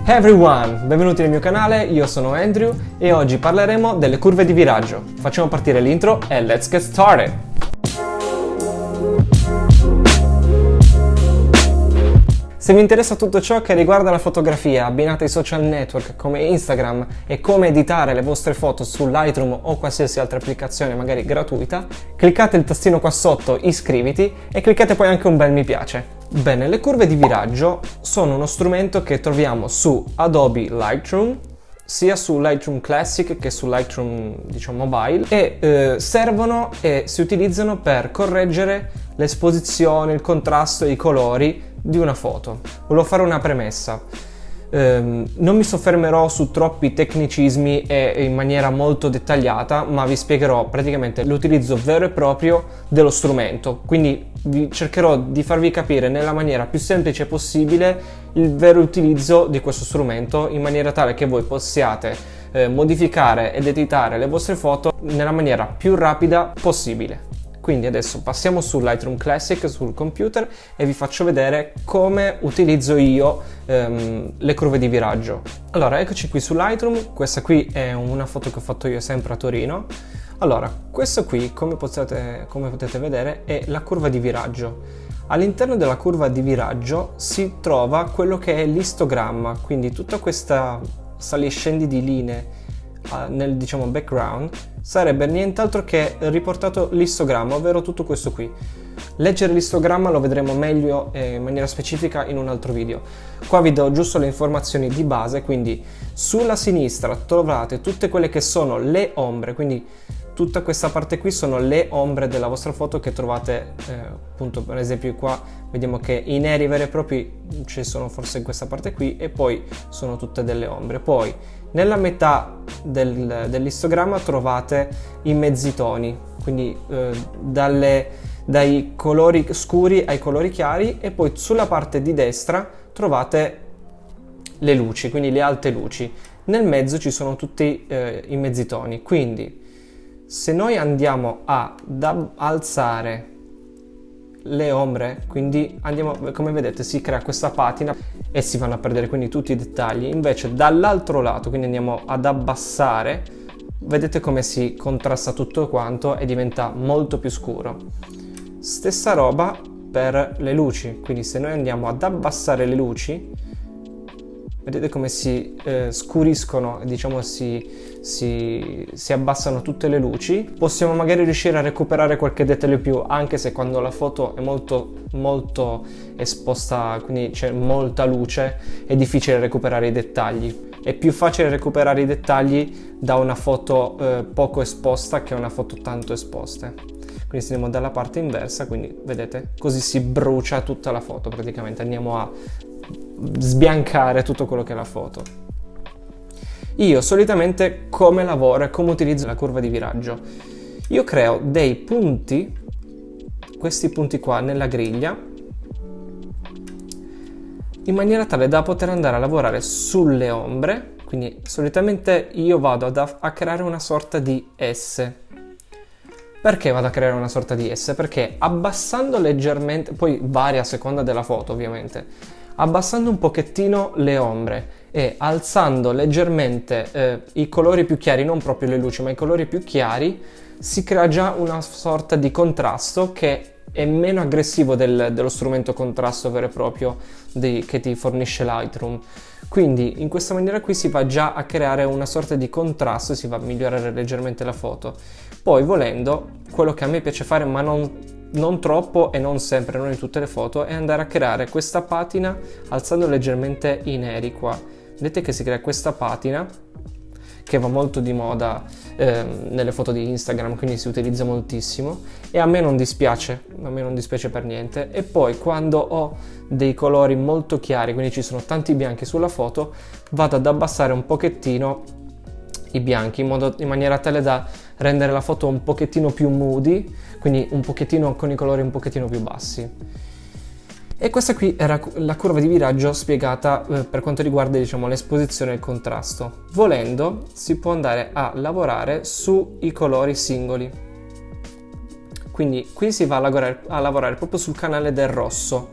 Hey everyone, benvenuti nel mio canale, io sono Andrew e oggi parleremo delle curve di viraggio. Facciamo partire l'intro e let's get started! Se vi interessa tutto ciò che riguarda la fotografia abbinata ai social network come Instagram e come editare le vostre foto su Lightroom o qualsiasi altra applicazione magari gratuita, cliccate il tastino qua sotto iscriviti e cliccate poi anche un bel mi piace. Bene, le curve di viraggio sono uno strumento che troviamo su Adobe Lightroom, sia su Lightroom Classic che su Lightroom, mobile, e servono e si utilizzano per correggere l'esposizione, il contrasto e i colori di una foto. Volevo fare una premessa. Non mi soffermerò su troppi tecnicismi e in maniera molto dettagliata, ma vi spiegherò praticamente l'utilizzo vero e proprio dello strumento, quindi cercherò di farvi capire nella maniera più semplice possibile il vero utilizzo di questo strumento, in maniera tale che voi possiate modificare ed editare le vostre foto nella maniera più rapida possibile. Quindi adesso passiamo su Lightroom Classic sul computer e vi faccio vedere come utilizzo io le curve di viraggio. Allora, eccoci qui su Lightroom. Questa qui è una foto che ho fatto io sempre a Torino. Allora, questo qui, come potete vedere, è la curva di viraggio. All'interno della curva di viraggio si trova quello che è l'istogramma, quindi tutta questa sali e scendi di linee nel background sarebbe nient'altro che riportato l'istogramma, ovvero tutto questo qui. Leggere l'istogramma lo vedremo meglio in maniera specifica in un altro video. Qua vi do giusto le informazioni di base, quindi sulla sinistra trovate tutte quelle che sono le ombre, quindi tutta questa parte qui sono le ombre della vostra foto che trovate, appunto per esempio qua vediamo che i neri veri e propri ci sono forse in questa parte qui e poi sono tutte delle ombre. Poi nella metà dell'istogramma trovate i mezzitoni, quindi dai colori scuri ai colori chiari, e poi sulla parte di destra trovate le luci, quindi le alte luci. Nel mezzo ci sono tutti i mezzitoni, quindi se noi andiamo ad alzare le ombre, quindi come vedete si crea questa patina e si vanno a perdere quindi tutti i dettagli. Invece dall'altro lato, quindi andiamo ad abbassare, vedete come si contrasta tutto quanto e diventa molto più scuro. Stessa roba per le luci, quindi se noi andiamo ad abbassare le luci, vedete come si scuriscono, si abbassano tutte le luci. Possiamo magari riuscire a recuperare qualche dettaglio in più, anche se quando la foto è molto esposta, quindi c'è molta luce, è difficile recuperare i dettagli. È più facile recuperare i dettagli da una foto poco esposta che una foto tanto esposte. Quindi se andiamo dalla parte inversa, quindi vedete, così si brucia tutta la foto praticamente, andiamo a sbiancare tutto quello che è la foto. Io solitamente come lavoro e come utilizzo la curva di viraggio? Io creo dei punti, questi punti qua nella griglia, in maniera tale da poter andare a lavorare sulle ombre. Quindi solitamente io vado a creare una sorta di S. Perché vado a creare una sorta di S? Perché abbassando leggermente, poi varia a seconda della foto ovviamente, abbassando un pochettino le ombre e alzando leggermente i colori più chiari, non proprio le luci ma i colori più chiari, si crea già una sorta di contrasto che è meno aggressivo dello strumento contrasto vero e proprio che ti fornisce Lightroom. Quindi in questa maniera qui si va già a creare una sorta di contrasto e si va a migliorare leggermente la foto. Poi volendo, quello che a me piace fare, ma non troppo e non sempre, non in tutte le foto, è andare a creare questa patina alzando leggermente i neri qua. Vedete che si crea questa patina che va molto di moda nelle foto di Instagram, quindi si utilizza moltissimo e a me non dispiace per niente. E poi quando ho dei colori molto chiari, quindi ci sono tanti bianchi sulla foto, vado ad abbassare un pochettino i bianchi in maniera tale da rendere la foto un pochettino più moody, quindi un pochettino con i colori un pochettino più bassi. E questa qui era la curva di viraggio spiegata per quanto riguarda l'esposizione e il contrasto. Volendo si può andare a lavorare sui colori singoli. Quindi qui si va a lavorare proprio sul canale del rosso.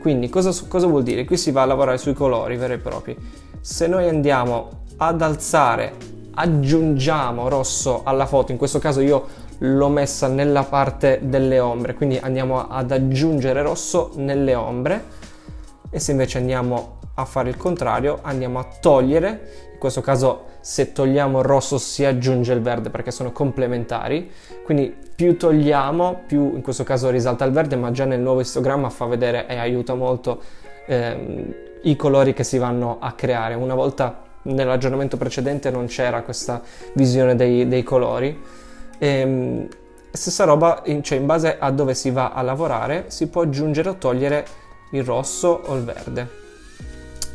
Quindi cosa vuol dire? Qui si va a lavorare sui colori veri e propri. Se noi andiamo ad alzare, aggiungiamo rosso alla foto, in questo caso io l'ho messa nella parte delle ombre, quindi andiamo ad aggiungere rosso nelle ombre, e se invece andiamo a fare il contrario, andiamo a togliere, in questo caso se togliamo il rosso si aggiunge il verde perché sono complementari, quindi più togliamo, più in questo caso risalta il verde, ma già nel nuovo istogramma fa vedere e aiuta molto i colori che si vanno a creare. Una volta nell'aggiornamento precedente non c'era questa visione dei colori. Stessa roba, cioè in base a dove si va a lavorare si può aggiungere o togliere il rosso o il verde.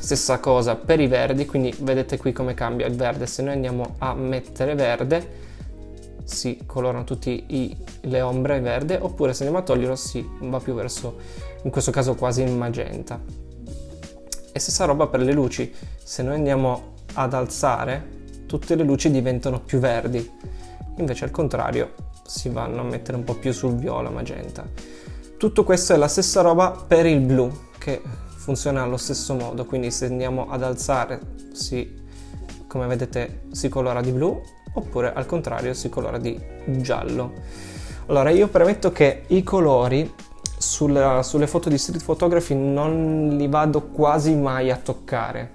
Stessa cosa per i verdi, quindi vedete qui come cambia il verde. Se noi andiamo a mettere verde si colorano tutte le ombre verde, oppure se andiamo a toglierlo si va più verso, in questo caso quasi in magenta. E stessa roba per le luci, se noi andiamo ad alzare tutte le luci diventano più verdi, invece al contrario si vanno a mettere un po' più sul viola magenta. Tutto questo è la stessa roba per il blu, che funziona allo stesso modo, quindi se andiamo ad alzare come vedete si colora di blu, oppure al contrario si colora di giallo. Allora io premetto che i colori sulle foto di street photography non li vado quasi mai a toccare,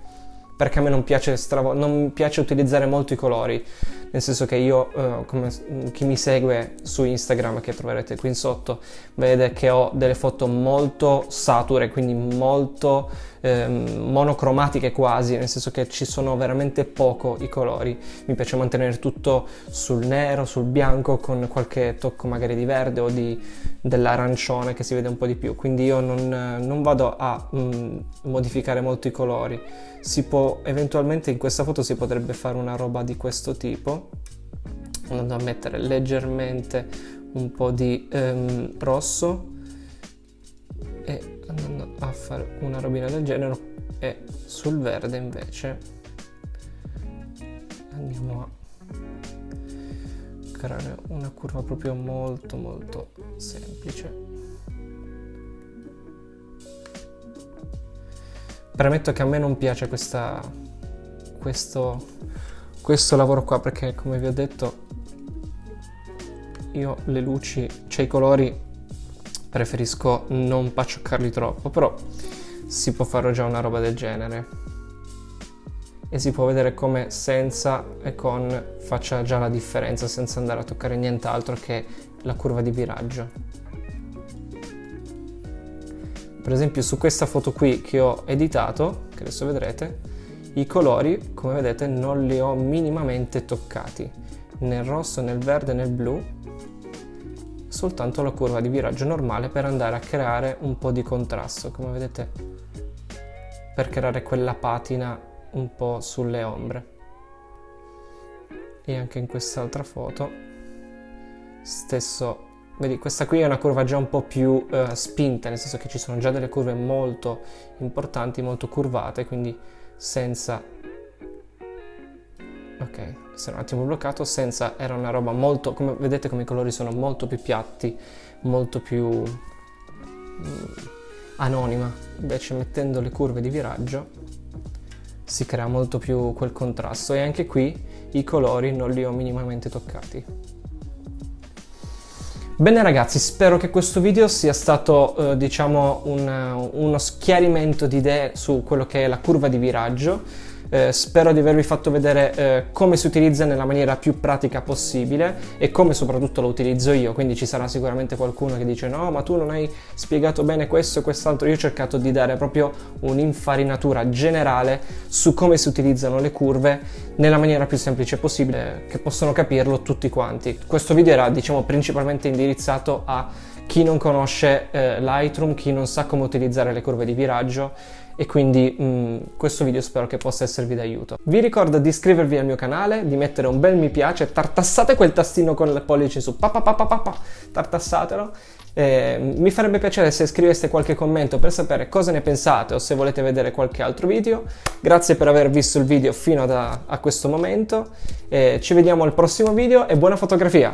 perché a me non piace utilizzare molto i colori, nel senso che io, come chi mi segue su Instagram, che troverete qui in sotto, vede che ho delle foto molto sature, quindi molto monocromatiche quasi, nel senso che ci sono veramente poco i colori. Mi piace mantenere tutto sul nero, sul bianco, con qualche tocco magari di verde o dell'arancione che si vede un po' di più, quindi io non vado a modificare molto i colori. Eventualmente in questa foto si potrebbe fare una roba di questo tipo, andando a mettere leggermente un po' di rosso e andando a fare una robina del genere, e sul verde invece andiamo a creare una curva proprio molto molto semplice. Premetto che a me non piace questo lavoro qua, perché come vi ho detto io le luci, cioè i colori, preferisco non paccioccarli troppo, però si può fare già una roba del genere e si può vedere come senza e con faccia già la differenza, senza andare a toccare nient'altro che la curva di viraggio. Per esempio su questa foto qui che ho editato, che adesso vedrete, i colori, come vedete, non li ho minimamente toccati, nel rosso, nel verde, nel blu, soltanto la curva di viraggio normale per andare a creare un po' di contrasto, come vedete, per creare quella patina un po' sulle ombre. E anche in quest'altra foto, stesso. Vedi, questa qui è una curva già un po' più spinta, nel senso che ci sono già delle curve molto importanti, molto curvate, quindi senza... Ok, si era un attimo bloccato, senza era una roba molto... Come vedete come i colori sono molto più piatti, molto più anonima. Invece mettendo le curve di viraggio si crea molto più quel contrasto, e anche qui i colori non li ho minimamente toccati. Bene ragazzi, spero che questo video sia stato diciamo uno schiarimento di idee su quello che è la curva di viraggio. Spero di avervi fatto vedere come si utilizza nella maniera più pratica possibile e come soprattutto lo utilizzo io, quindi ci sarà sicuramente qualcuno che dice no, ma tu non hai spiegato bene questo e quest'altro. Io ho cercato di dare proprio un'infarinatura generale su come si utilizzano le curve nella maniera più semplice possibile, che possono capirlo tutti quanti. Questo video era diciamo principalmente indirizzato a chi non conosce Lightroom, chi non sa come utilizzare le curve di viraggio, e quindi questo video spero che possa esservi d'aiuto. Vi ricordo di iscrivervi al mio canale, di mettere un bel mi piace, tartassate quel tastino con le pollici su, tartassatelo. Mi farebbe piacere se scriveste qualche commento per sapere cosa ne pensate o se volete vedere qualche altro video. Grazie per aver visto il video fino a questo momento, ci vediamo al prossimo video e buona fotografia!